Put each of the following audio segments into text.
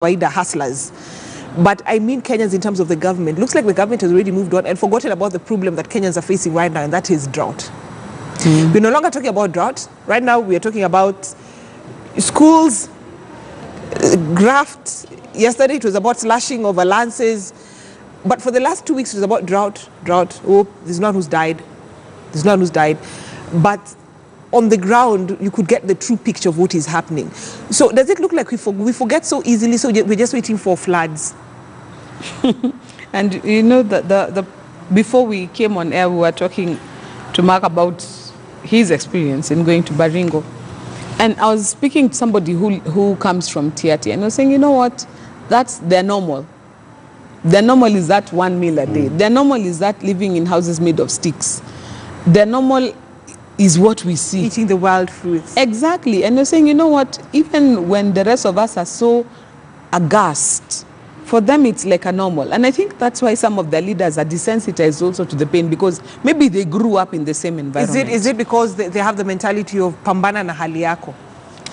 kawaida hustlers. But I mean Kenyans in terms of the government. Looks like the government has already moved on and forgotten about the problem that Kenyans are facing right now, and that is drought. We're no longer talking about drought. Right now we are talking about schools, graft. Yesterday it was about slashing of allowances. But for the last 2 weeks it was about drought. Oh, this is not who's died. This is not who's died. But on the ground, you could get the true picture of what is happening. So does it look like we forget so easily, so we're just waiting for floods? And you know, before we came on air, we were talking to Mark about his experience in going to Baringo. And I was speaking to somebody who comes from Tiati, and I was saying, you know what, that's their normal. Their normal is that 1 meal a day. Their normal is that living in houses made of sticks. Their normal is what we see. Eating the wild fruits. Exactly. And you're saying, you know what, even when the rest of us are so aghast, for them it's like a normal. And I think that's why some of the leaders are desensitized also to the pain, because maybe they grew up in the same environment. Is it because they have the mentality of pambana na hali yako?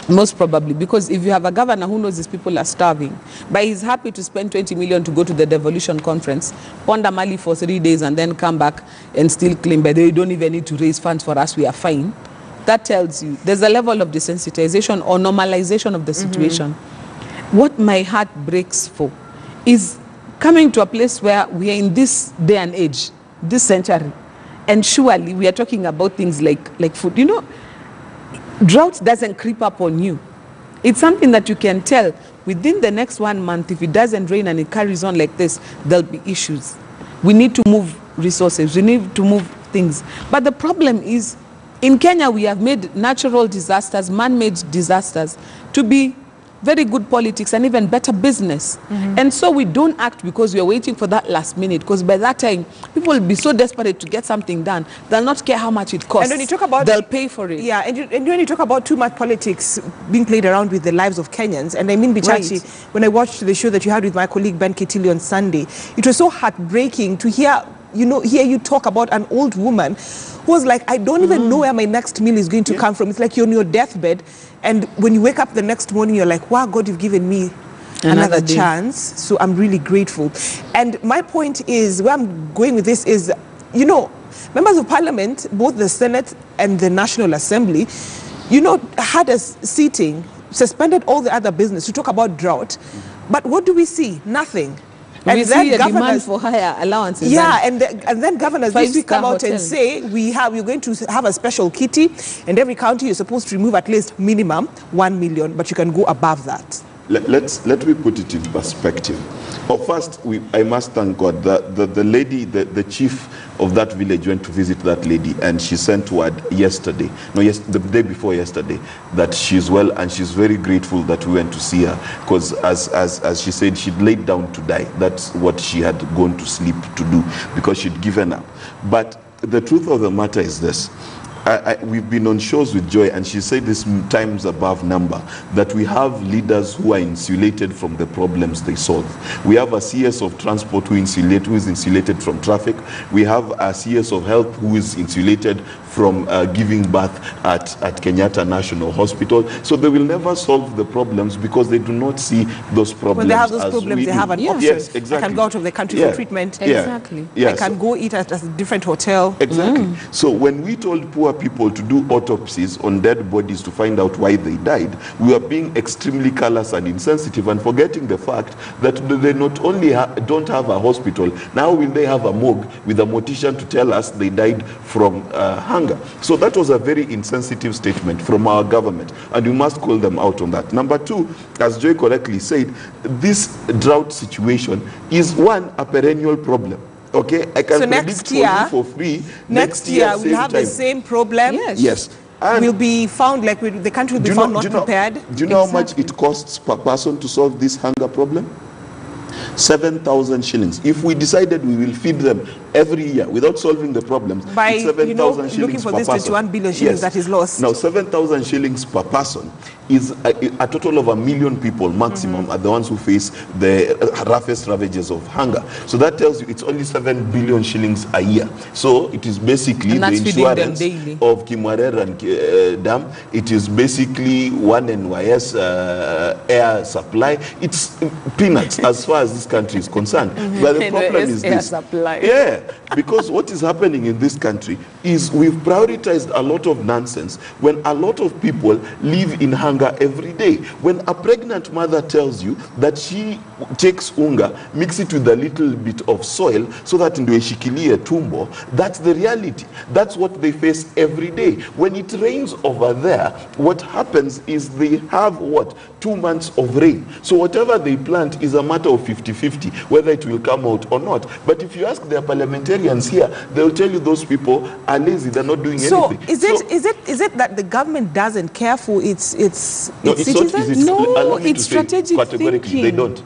Most probably, because if you have a governor who knows his people are starving, but he's happy to spend 20 million to go to the devolution conference, ponder Mali for 3 days and then come back and still claim, but they don't even need to raise funds for us, we are fine. That tells you there's a level of desensitization or normalization of the situation. What my heart breaks for is coming to a place where we are in this day and age, this century, and surely we are talking about things like food. You know, drought doesn't creep up on you. It's something that you can tell within the next 1 month. If it doesn't rain and it carries on like this, there'll be issues. We need to move resources. We need to move things. But the problem is, in Kenya, we have made natural disasters, man-made disasters, to be very good politics and even better business. And so we don't act because we are waiting for that last minute, because by that time, people will be so desperate to get something done, they'll not care how much it costs. And when you talk about, they'll pay for it. Yeah, and when you talk about too much politics being played around with the lives of Kenyans, and I mean, Bichachi, when I watched the show that you had with my colleague Ben Kitili on Sunday, it was so heartbreaking to hear you talk about an old woman who was like, I don't even know where my next meal is going to come from. It's like you're on your deathbed, and when you wake up the next morning, you're like, wow, God, you've given me another chance. So I'm really grateful. And my point is, where I'm going with this is, members of parliament, both the Senate and the National Assembly, had us sitting, suspended all the other business to talk about drought. But what do we see? Nothing. And we see a demand for higher allowances. Yeah, and then governors this week come out and say, we're going to have a special kitty, and every county you're supposed to remove at least minimum 1 million, but you can go above that. Let me put it in perspective. First, I must thank God that the lady, the chief of that village went to visit that lady, and she sent word yesterday, the day before yesterday, that she's well, and she's very grateful that we went to see her, because as she said, she'd laid down to die. That's what she had gone to sleep to do, because she'd given up. But the truth of the matter is this. We've been on shows with Joy, and she said this times above number, that we have leaders who are insulated from the problems they solve. We have a CS of transport who is insulated from traffic. We have a CS of health who is insulated from giving birth at Kenyatta National Hospital. So they will never solve the problems because they do not see those problems. When they have those problems, they have an option. Yes, exactly. I can go out of the country for treatment. Exactly. I can go eat at a different hotel. Exactly. So when we told poor people to do autopsies on dead bodies to find out why they died, we are being extremely callous and insensitive, and forgetting the fact that they not only don't have a hospital, now will they have a morgue with a mortician to tell us they died from hunger. So that was a very insensitive statement from our government, and we must call them out on that. Number two, as Joy correctly said, this drought situation is a perennial problem. Okay, I can predict for free. Next year we'll have the same problem. Yes. And we'll be found like the country will be found not prepared. Do you know how much it costs per person to solve this hunger problem? 7,000 shillings. If we decided we will feed them every year without solving the problems. By, it's 7,000 shillings looking for per this person. 21 billion shillings that is lost. Now, 7,000 shillings per person is a total of 1 million people maximum are the ones who face the roughest ravages of hunger. So that tells you it's only 7 billion shillings a year. So it is basically the insurance of Kimwarere and Dam. It is basically one NYS air supply. It's peanuts as far as this country is concerned. But the problem is this. Yeah, because what is happening in this country is we've prioritized a lot of nonsense when a lot of people live in hunger every day. When a pregnant mother tells you that she takes unga, mix it with a little bit of soil so that ndio ishikilie tumbo, that's the reality. That's what they face every day. When it rains over there, what happens is they have what? 2 months of rain. So whatever they plant is a matter of 50-50, whether it will come out or not. But if you ask their parliamentarians here, they'll tell you those people are lazy, they're not doing anything. Is it that the government doesn't care for its citizens? It's strategic thinking. They don't.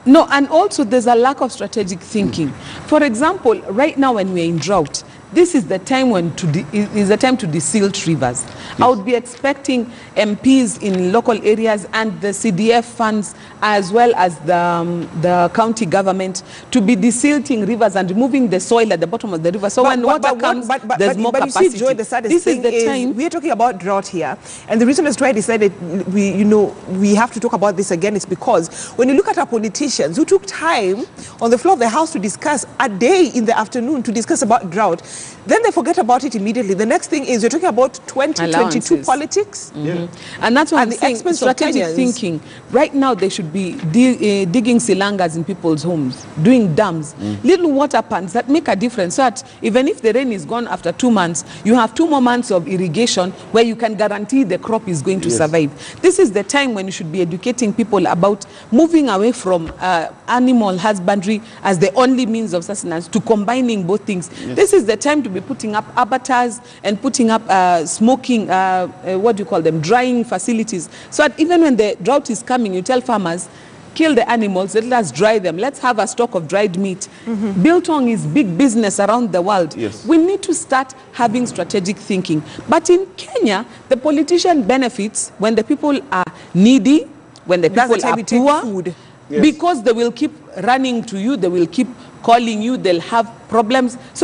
No, and also there's a lack of strategic thinking. For example, right now when we're in drought, this is the time when to desilt rivers. Yes. I would be expecting MPs in local areas and the CDF funds as well as the county government to be desilting rivers and removing the soil at the bottom of the river. So when water comes, there's more capacity. You see, Joy, the saddest thing is we are talking about drought here, and the reason as to why I decided we have to talk about this again is because when you look at our politicians who took time on the floor of the House to discuss a day in the afternoon to discuss about drought, then they forget about it immediately. The next thing is you're talking about 2022 politics. Yeah. And that's why I'm saying strategic thinking. Right now they should be digging silangas in people's homes, doing dams, little water pans that make a difference, so that even if the rain is gone after 2 months, you have 2 more months of irrigation where you can guarantee the crop is going to survive. This is the time when you should be educating people about moving away from animal husbandry as the only means of sustenance to combining both things. This is the time to be putting up abattoirs and putting up smoking, what do you call them, drying facilities. So that even when the drought is coming, you tell farmers, kill the animals, let us dry them. Let's have a stock of dried meat. Biltong is big business around the world. Yes. We need to start having strategic thinking. But in Kenya, the politician benefits when the people are needy, when the people are poor, food. Because they will keep running to you, they will keep calling you, they'll have problems. So